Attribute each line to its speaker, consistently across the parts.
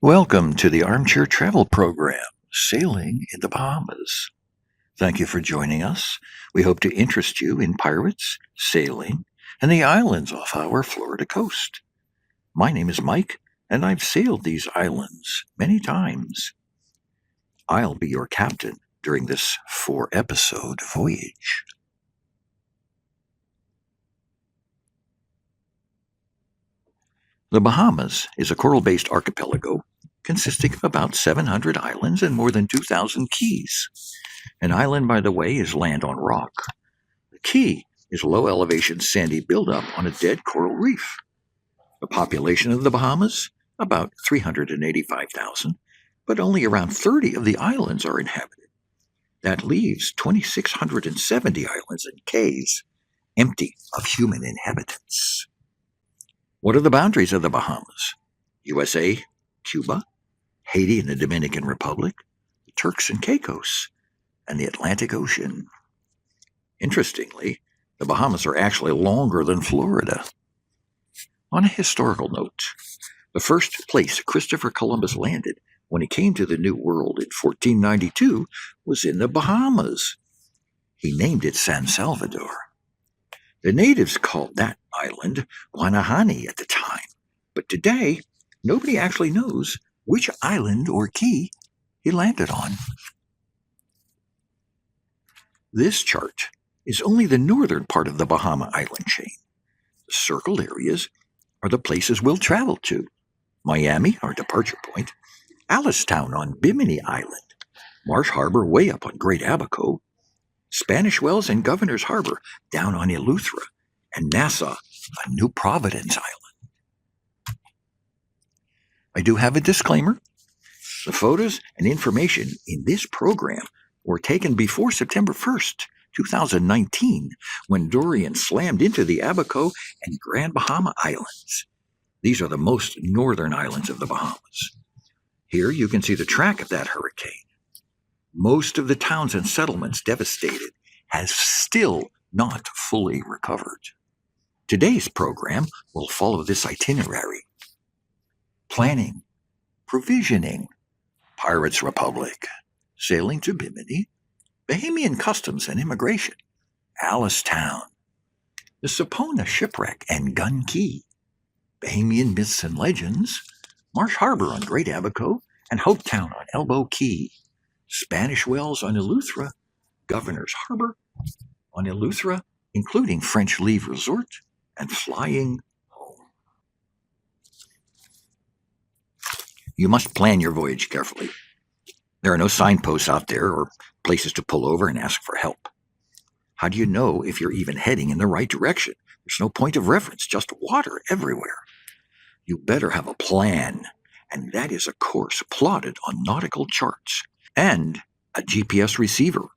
Speaker 1: Welcome to the Armchair Travel Program, Sailing in the Bahamas. Thank you for joining us. We hope to interest you in pirates, sailing, and the islands off our Florida coast. My name is Mike, and I've sailed these islands many times. I'll be your captain during this 4-episode voyage. The Bahamas is a coral-based archipelago consisting of about 700 islands and more than 2,000 keys. An island, by the way, is land on rock. The key is low-elevation sandy buildup on a dead coral reef. The population of the Bahamas, about 385,000, but only around 30 of the islands are inhabited. That leaves 2,670 islands and cays empty of human inhabitants. What are the boundaries of the Bahamas? USA, Cuba, Haiti and the Dominican Republic, the Turks and Caicos, and the Atlantic Ocean. Interestingly, the Bahamas are actually longer than Florida. On a historical note, the first place Christopher Columbus landed when he came to the New World in 1492 was in the Bahamas. He named it San Salvador. The natives called that island Guanahani at the time, but today nobody actually knows which island or key he landed on. This chart is only the northern part of the Bahama Island chain. The circled areas are the places we'll travel to. Miami, our departure point, Alistown on Bimini Island, Marsh Harbor way up on Great Abaco, Spanish Wells and Governor's Harbor down on Eleuthera, and Nassau on New Providence Island. I do have a disclaimer. The photos and information in this program were taken before September 1st, 2019, when Dorian slammed into the Abaco and Grand Bahama Islands. These are the most northern islands of the Bahamas. Here you can see the track of that hurricane. Most of the towns and settlements devastated has still not fully recovered. Today's program will follow this itinerary. Planning, provisioning, Pirates Republic, sailing to Bimini, Bahamian customs and immigration, Alistown, the Sapona shipwreck and Gun Key, Bahamian myths and legends, Marsh Harbor on Great Abaco, and Hopetown on Elbow Key, Spanish Wells on Eleuthera, Governor's Harbor on Eleuthera, including French Leave Resort, and flying home. You must plan your voyage carefully. There are no signposts out there or places to pull over and ask for help. How do you know if you're even heading in the right direction? There's no point of reference, just water everywhere. You better have a plan, and that is a course plotted on nautical charts and a GPS receiver.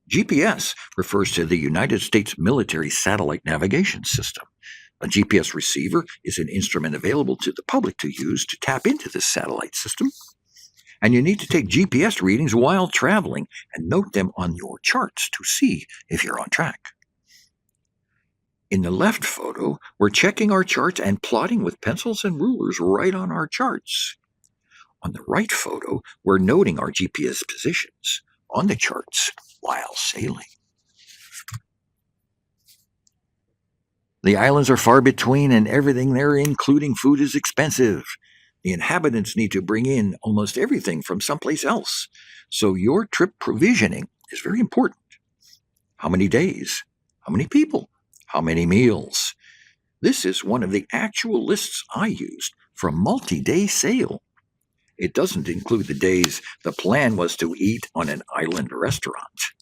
Speaker 1: GPS refers to the United States Military Satellite Navigation System. A GPS receiver is an instrument available to the public to use to tap into this satellite system. And you need to take GPS readings while traveling and note them on your charts to see if you're on track. In the left photo, we're checking our charts and plotting with pencils and rulers right on our charts. On the right photo, we're noting our GPS positions on the charts while sailing. The islands are far between, and everything there, including food, is expensive. The inhabitants need to bring in almost everything from someplace else, so your trip provisioning is very important. How many days? How many people? How many meals? This is one of the actual lists I used for a multi-day sail. It doesn't include the days the plan was to eat on an island restaurant.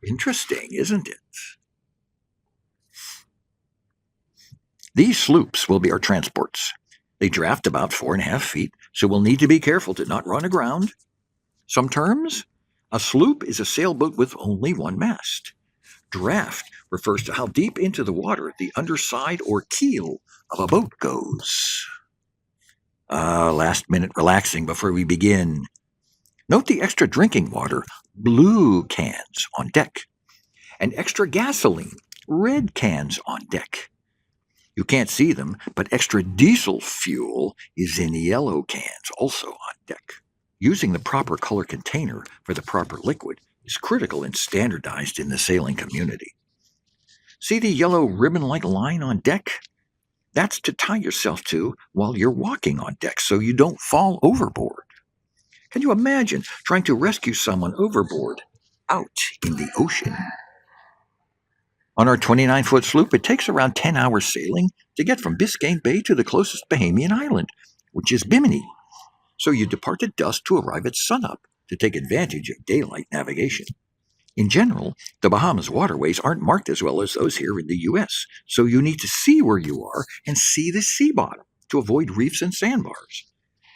Speaker 1: Interesting, isn't it? These sloops will be our transports. They draft about 4.5 feet, so we'll need to be careful to not run aground. Some terms? A sloop is a sailboat with only one mast. Draft refers to how deep into the water the underside or keel of a boat goes. Last minute relaxing before we begin. Note the extra drinking water, blue cans on deck, and extra gasoline, red cans on deck. You can't see them, but extra diesel fuel is in yellow cans, also on deck. Using the proper color container for the proper liquid is critical and standardized in the sailing community. See the yellow ribbon-like line on deck? That's to tie yourself to while you're walking on deck so you don't fall overboard. Can you imagine trying to rescue someone overboard out in the ocean? On our 29-foot sloop, it takes around 10 hours sailing to get from Biscayne Bay to the closest Bahamian island, which is Bimini. So you depart at dusk to arrive at sunup to take advantage of daylight navigation. In general, the Bahamas waterways aren't marked as well as those here in the U.S., so you need to see where you are and see the sea bottom to avoid reefs and sandbars.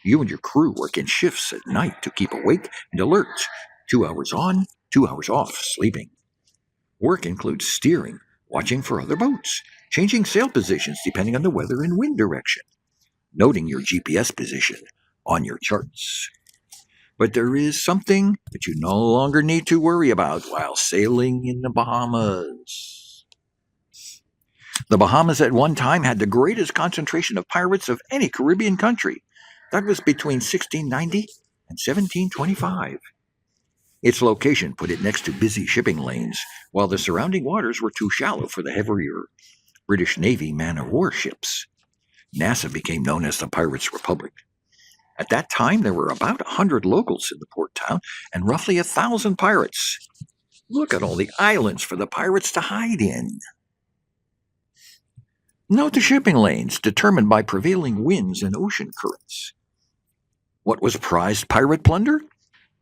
Speaker 1: You and your crew work in shifts at night to keep awake and alert, 2 hours on, 2 hours off, sleeping. Work includes steering, watching for other boats, changing sail positions depending on the weather and wind direction, noting your GPS position on your charts. But there is something that you no longer need to worry about while sailing in the Bahamas. The Bahamas at one time had the greatest concentration of pirates of any Caribbean country. That was between 1690 and 1725. Its location put it next to busy shipping lanes, while the surrounding waters were too shallow for the heavier British Navy man-of-war ships. NASA became known as the Pirates' Republic. At that time, there were about 100 locals in the port town and roughly 1,000 pirates. Look at all the islands for the pirates to hide in. Note the shipping lanes determined by prevailing winds and ocean currents. What was prized pirate plunder?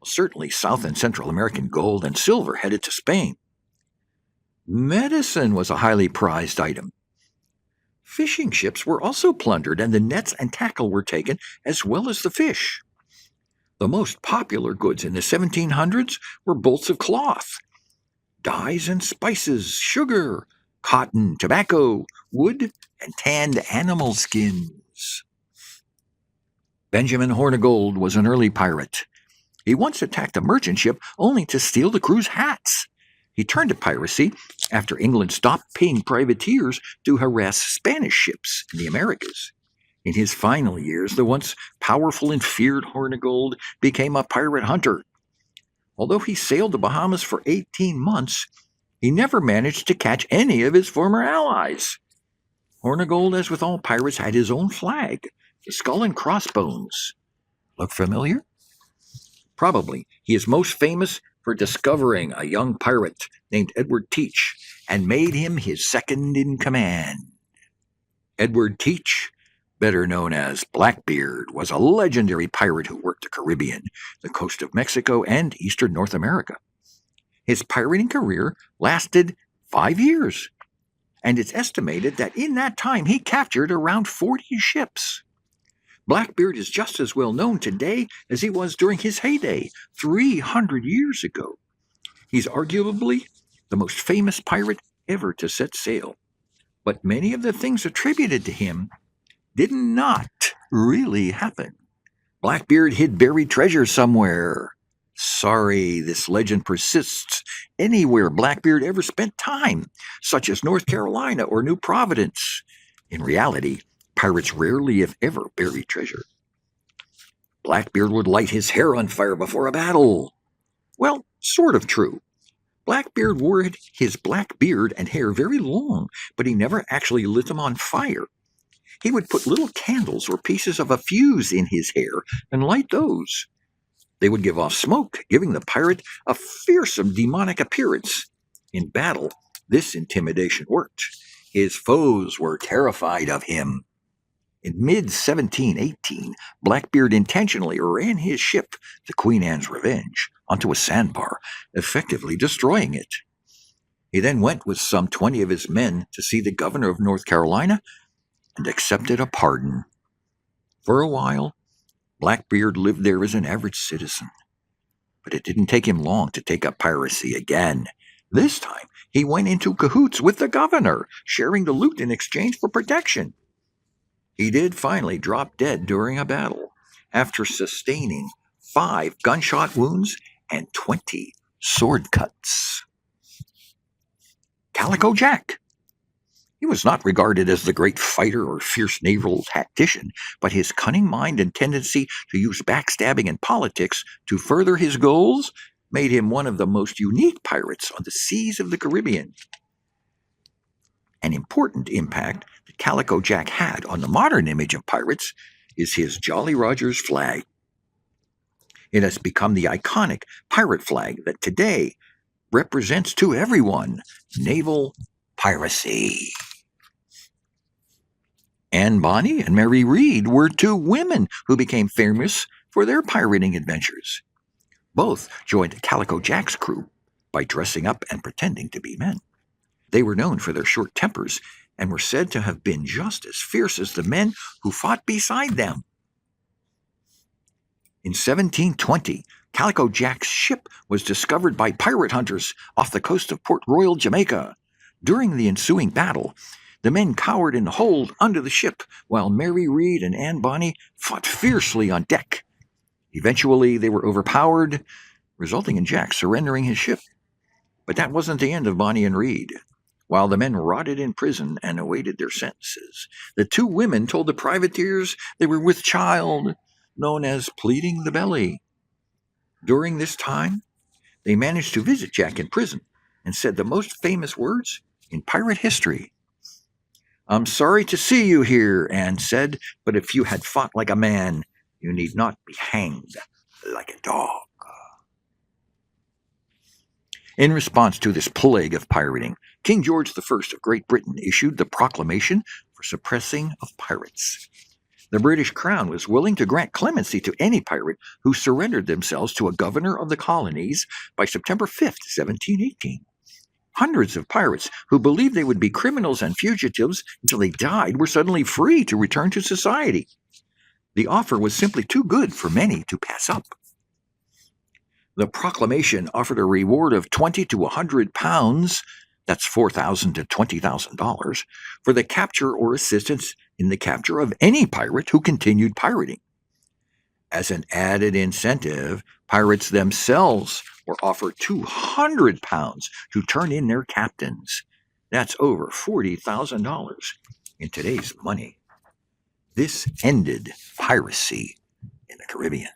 Speaker 1: Well, certainly South and Central American gold and silver headed to Spain. Medicine was a highly prized item. Fishing ships were also plundered, and the nets and tackle were taken, as well as the fish. The most popular goods in the 1700s were bolts of cloth, dyes and spices, sugar, cotton, tobacco, wood, and tanned animal skins. Benjamin Hornigold was an early pirate. He once attacked a merchant ship only to steal the crew's hats. He turned to piracy after England stopped paying privateers to harass Spanish ships in the Americas. In his final years, the once powerful and feared Hornigold became a pirate hunter. Although he sailed the Bahamas for 18 months, he never managed to catch any of his former allies. Hornigold, as with all pirates, had his own flag, the skull and crossbones. Look familiar? Probably. He is most famous for discovering a young pirate named Edward Teach and made him his second in command. Edward Teach, better known as Blackbeard, was a legendary pirate who worked the Caribbean, the coast of Mexico, and eastern North America. His pirating career lasted 5 years, and it's estimated that in that time he captured around 40 ships. Blackbeard is just as well known today as he was during his heyday 300 years ago. He's arguably the most famous pirate ever to set sail. But many of the things attributed to him did not really happen. Blackbeard hid buried treasure somewhere. Sorry, this legend persists anywhere Blackbeard ever spent time, such as North Carolina or New Providence. In reality, pirates rarely, if ever, buried treasure. Blackbeard would light his hair on fire before a battle. Well, sort of true. Blackbeard wore his black beard and hair very long, but he never actually lit them on fire. He would put little candles or pieces of a fuse in his hair and light those. They would give off smoke, giving the pirate a fearsome demonic appearance. In battle, this intimidation worked. His foes were terrified of him. In mid-1718, Blackbeard intentionally ran his ship, the Queen Anne's Revenge, onto a sandbar, effectively destroying it. He then went with some 20 of his men to see the governor of North Carolina and accepted a pardon. For a while, Blackbeard lived there as an average citizen. But it didn't take him long to take up piracy again. This time, he went into cahoots with the governor, sharing the loot in exchange for protection. He did finally drop dead during a battle, after sustaining 5 gunshot wounds and 20 sword cuts. Calico Jack. He was not regarded as the great fighter or fierce naval tactician, but his cunning mind and tendency to use backstabbing and politics to further his goals made him one of the most unique pirates on the seas of the Caribbean. An important impact that Calico Jack had on the modern image of pirates is his Jolly Roger's flag. It has become the iconic pirate flag that today represents to everyone naval piracy. Anne Bonny and Mary Read were two women who became famous for their pirating adventures. Both joined Calico Jack's crew by dressing up and pretending to be men. They were known for their short tempers and were said to have been just as fierce as the men who fought beside them. In 1720, Calico Jack's ship was discovered by pirate hunters off the coast of Port Royal, Jamaica. During the ensuing battle, the men cowered in the hold under the ship, while Mary Read and Anne Bonny fought fiercely on deck. Eventually, they were overpowered, resulting in Jack surrendering his ship. But that wasn't the end of Bonny and Read. While the men rotted in prison and awaited their sentences, the two women told the privateers they were with child, known as pleading the belly. During this time, they managed to visit Jack in prison and said the most famous words in pirate history. "I'm sorry to see you here," Anne said, "but if you had fought like a man, you need not be hanged like a dog." In response to this plague of pirating, King George I of Great Britain issued the Proclamation for Suppressing of Pirates. The British Crown was willing to grant clemency to any pirate who surrendered themselves to a governor of the colonies by September 5, 1718. Hundreds of pirates who believed they would be criminals and fugitives until they died were suddenly free to return to society. The offer was simply too good for many to pass up. The proclamation offered a reward of £20 to £100, that's $4,000 to $20,000, for the capture or assistance in the capture of any pirate who continued pirating. As an added incentive, pirates themselves were offered £200 to turn in their captains. That's over $40,000 in today's money. This ended piracy in the Caribbean.